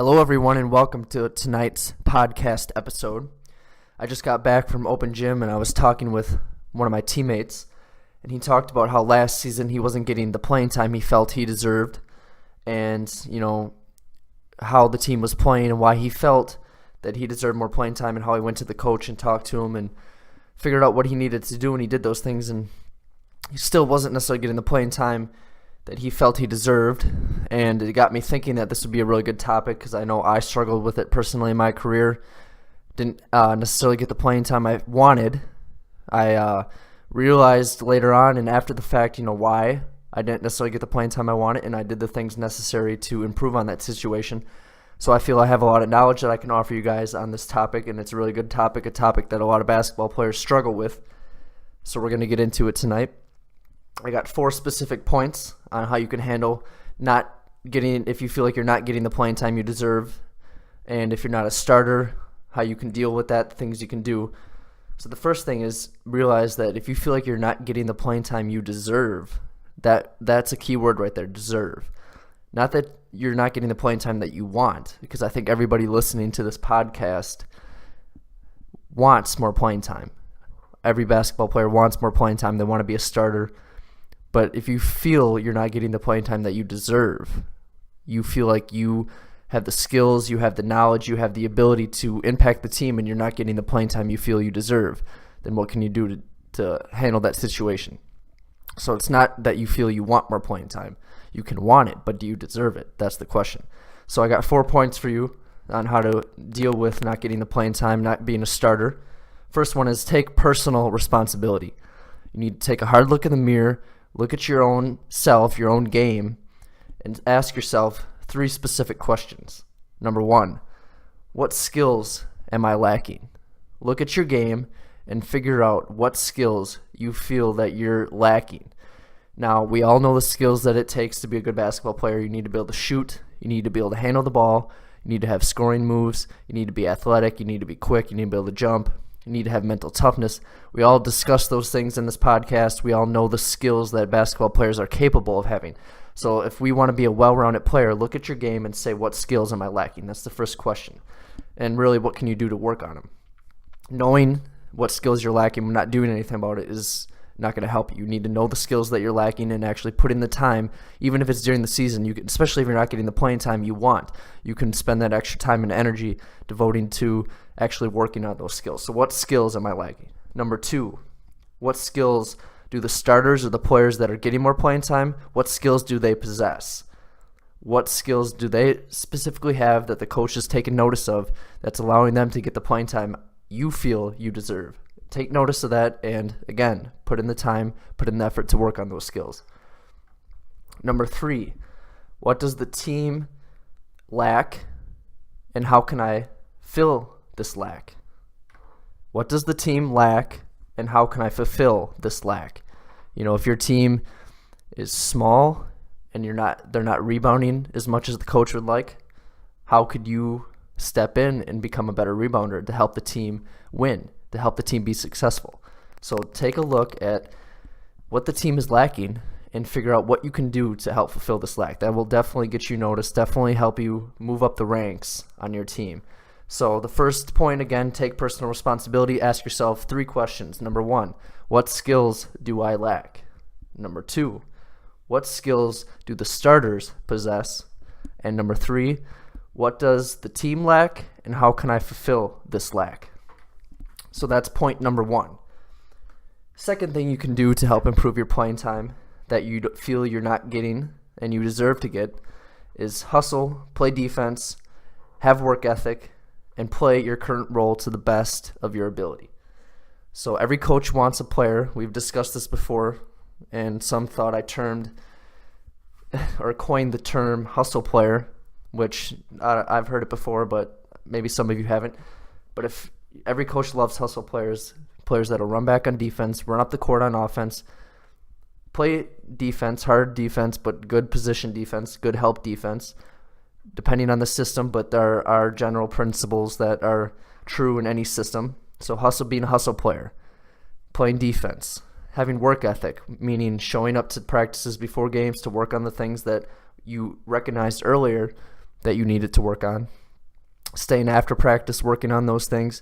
Hello, everyone, and welcome to tonight's podcast episode. I just got back from open gym, and I was talking with one of my teammates, and he talked about how last season he wasn't getting the playing time he felt he deserved, and, how the team was playing and why he felt that he deserved more playing time, and how he went to the coach and talked to him and figured out what he needed to do, and he did those things, and he still wasn't necessarily getting the playing time that he felt he deserved, and it got me thinking that this would be a really good topic because I know I struggled with it personally in my career. Didn't necessarily get the playing time I wanted. I realized later on and after the fact, why I didn't necessarily get the playing time I wanted, and I did the things necessary to improve on that situation. So I feel I have a lot of knowledge that I can offer you guys on this topic, and it's a really good topic, a topic that a lot of basketball players struggle with. So we're going to get into it tonight. I got 4 specific points on how you can handle if you feel like you're not getting the playing time you deserve, and if you're not a starter, how you can deal with that, things you can do. So the first thing is realize that if you feel like you're not getting the playing time you deserve, that's a key word right there, deserve. Not that you're not getting the playing time that you want, because I think everybody listening to this podcast wants more playing time. Every basketball player wants more playing time. They want to be a starter. But if you feel you're not getting the playing time that you deserve, you feel like you have the skills, you have the knowledge, you have the ability to impact the team, and you're not getting the playing time you feel you deserve, then what can you do to handle that situation? So it's not that you feel you want more playing time. You can want it, but do you deserve it? That's the question. So I got 4 points for you on how to deal with not getting the playing time, not being a starter. First one is take personal responsibility. You need to take a hard look in the mirror, look at your own self, your own game, and ask yourself 3 specific questions. Number 1, what skills am I lacking? Look at your game and figure out what skills you feel that you're lacking. Now, we all know the skills that it takes to be a good basketball player. You need to be able to shoot. You need to be able to handle the ball. You need to have scoring moves. You need to be athletic. You need to be quick. You need to be able to jump. You need to have mental toughness. We all discuss those things in this podcast. We all know the skills that basketball players are capable of having. So if we want to be a well-rounded player, look at your game and say, what skills am I lacking? That's the first question. And really, what can you do to work on them? Knowing what skills you're lacking and not doing anything about it is not going to help you. You need to know the skills that you're lacking and actually put in the time, even if it's during the season. Especially if you're not getting the playing time you want, you can spend that extra time and energy devoting to actually working on those skills. So what skills am I lacking? Number 2, what skills do the starters or the players that are getting more playing time, what skills do they possess? What skills do they specifically have that the coach is taking notice of that's allowing them to get the playing time you feel you deserve? Take notice of that and, again, put in the time, put in the effort to work on those skills. Number 3, what does the team lack and how can I fill this lack? What does the team lack and how can I fulfill this lack? If your team is small and they're not rebounding as much as the coach would like, how could you step in and become a better rebounder to help the team win, to help the team be successful? So take a look at what the team is lacking and figure out what you can do to help fulfill this lack. That will definitely get you noticed, definitely help you move up the ranks on your team. So the first point, again, take personal responsibility. Ask yourself 3 questions. Number 1, what skills do I lack? Number 2, what skills do the starters possess? And number 3, what does the team lack and how can I fulfill this lack? So that's point number 1. Second thing you can do to help improve your playing time that you feel you're not getting and you deserve to get is hustle, play defense, have work ethic, and play your current role to the best of your ability. So every coach wants a player. We've discussed this before, and some thought I termed or coined the term hustle player, which I've heard it before, but maybe some of you haven't. But if every coach loves hustle players that'll run back on defense, run up the court on offense, play defense, hard defense, but good position defense, good help defense, depending on the system, but there are general principles that are true in any system. So being a hustle player, playing defense, having work ethic, meaning showing up to practices before games to work on the things that you recognized earlier that you needed to work on. Staying after practice, working on those things.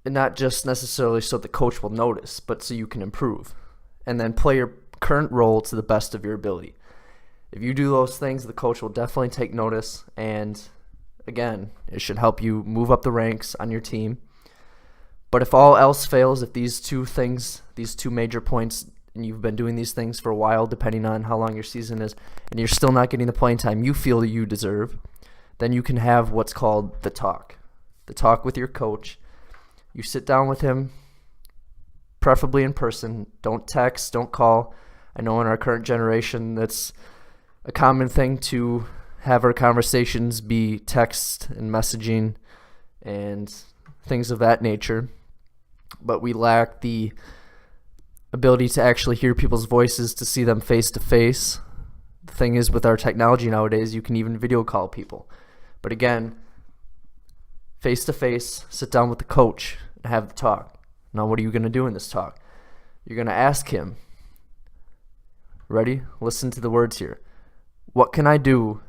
And not just necessarily so the coach will notice, but so you can improve. And then play your current role to the best of your ability. If you do those things, the coach will definitely take notice. And again, it should help you move up the ranks on your team. But if all else fails, if these two things, these two major points, and you've been doing these things for a while, depending on how long your season is, and you're still not getting the playing time you feel you deserve, then you can have what's called the talk. The talk with your coach. You sit down with him, preferably in person. Don't text, don't call. I know in our current generation that's a common thing to have our conversations be text and messaging and things of that nature. But we lack the ability to actually hear people's voices, to see them face to face. The thing is, with our technology nowadays, you can even video call people. But again, face to face, sit down with the coach and have the talk. Now, what are you going to do in this talk? You're going to ask him, ready? Listen to the words here. What can I do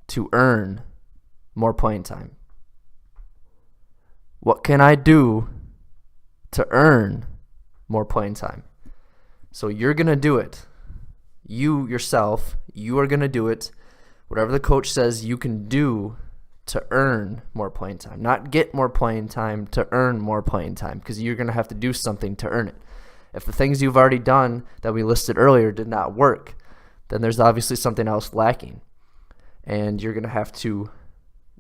to earn more playing time? What can I do to earn more playing time? So you're going to do it. You yourself, you are going to do it. Whatever the coach says you can do to earn more playing time. Not get more playing time, to earn more playing time, because you're going to have to do something to earn it. If the things you've already done that we listed earlier did not work, then there's obviously something else lacking. And you're going to have to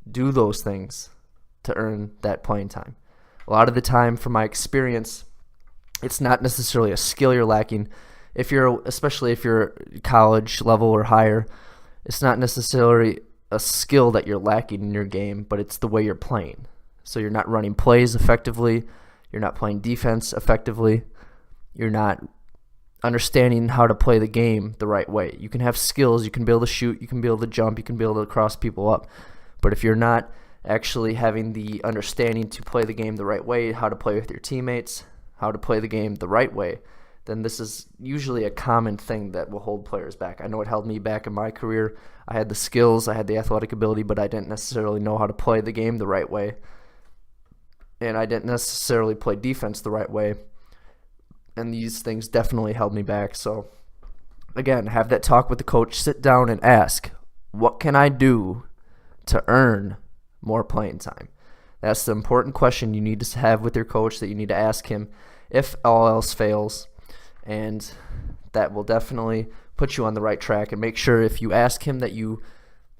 do those things to earn that playing time. A lot of the time, from my experience, it's not necessarily a skill you're lacking. Especially if you're college level or higher, it's not necessarily a skill that you're lacking in your game, but it's the way you're playing. So you're not running plays effectively. You're not playing defense effectively. You're not understanding how to play the game the right way. You can have skills. You can be able to shoot. You can be able to jump. You can be able to cross people up. But if you're not actually having the understanding to play the game the right way, how to play with your teammates, how to play the game the right way, then this is usually a common thing that will hold players back. I know it held me back in my career. I had the skills, I had the athletic ability, but I didn't necessarily know how to play the game the right way. And I didn't necessarily play defense the right way. And these things definitely held me back. So, again, have that talk with the coach. Sit down and ask, what can I do to earn more playing time? That's the important question you need to have with your coach, that you need to ask him if all else fails. And that will definitely put you on the right track. And make sure if you ask him that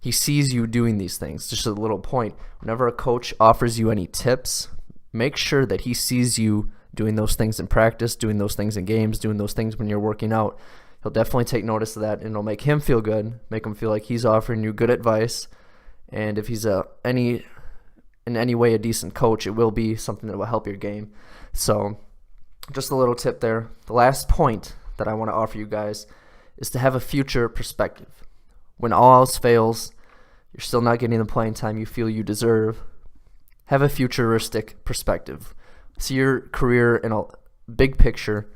he sees you doing these things. Just a little point. Whenever a coach offers you any tips, make sure that he sees you doing those things in practice, doing those things in games, doing those things when you're working out. He'll definitely take notice of that, and it'll make him feel good, make him feel like he's offering you good advice. And if he's in any way a decent coach, it will be something that will help your game. So just a little tip there. The last point that I want to offer you guys is to have a future perspective. When all else fails, you're still not getting the playing time you feel you deserve, have a futuristic perspective. See your career in a big picture.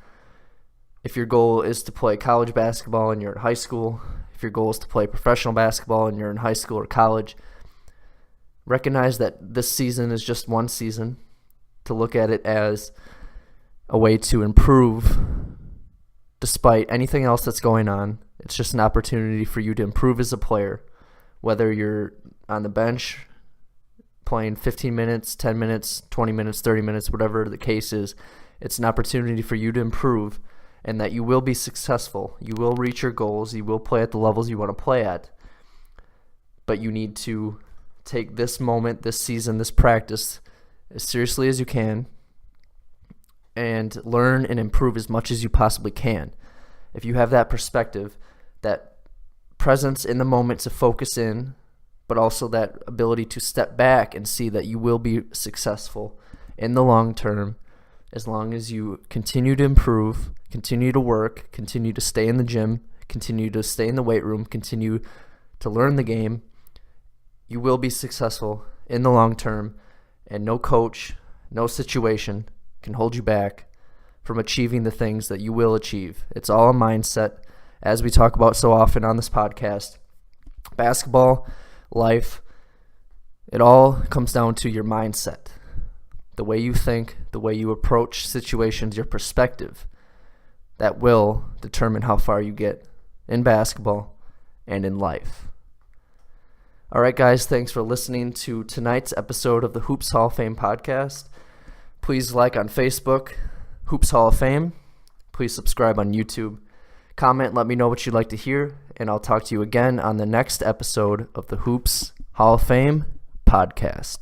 If your goal is to play college basketball and you're in high school, if your goal is to play professional basketball and you're in high school or college, recognize that this season is just one season. To look at it as a way to improve despite anything else that's going on. It's just an opportunity for you to improve as a player, whether you're on the bench playing 15 minutes, 10 minutes, 20 minutes, 30 minutes, whatever the case is. It's an opportunity for you to improve, and that you will be successful. You will reach your goals. You will play at the levels you want to play at. But you need to take this moment, this season, this practice as seriously as you can, and learn and improve as much as you possibly can. If you have that perspective, that presence in the moment to focus in, but also that ability to step back and see that you will be successful in the long term, as long as you continue to improve, continue to work, continue to stay in the gym, continue to stay in the weight room, continue to learn the game, you will be successful in the long term, and no coach, no situation can hold you back from achieving the things that you will achieve. It's all a mindset, as we talk about so often on this podcast. Basketball, life, it all comes down to your mindset. The way you think, the way you approach situations, your perspective. That will determine how far you get in basketball and in life. All right, guys, thanks for listening to tonight's episode of the Hoops Hall of Fame podcast. Please like on Facebook, Hoops Hall of Fame. Please subscribe on YouTube. Comment, let me know what you'd like to hear, and I'll talk to you again on the next episode of the Hoops Hall of Fame podcast.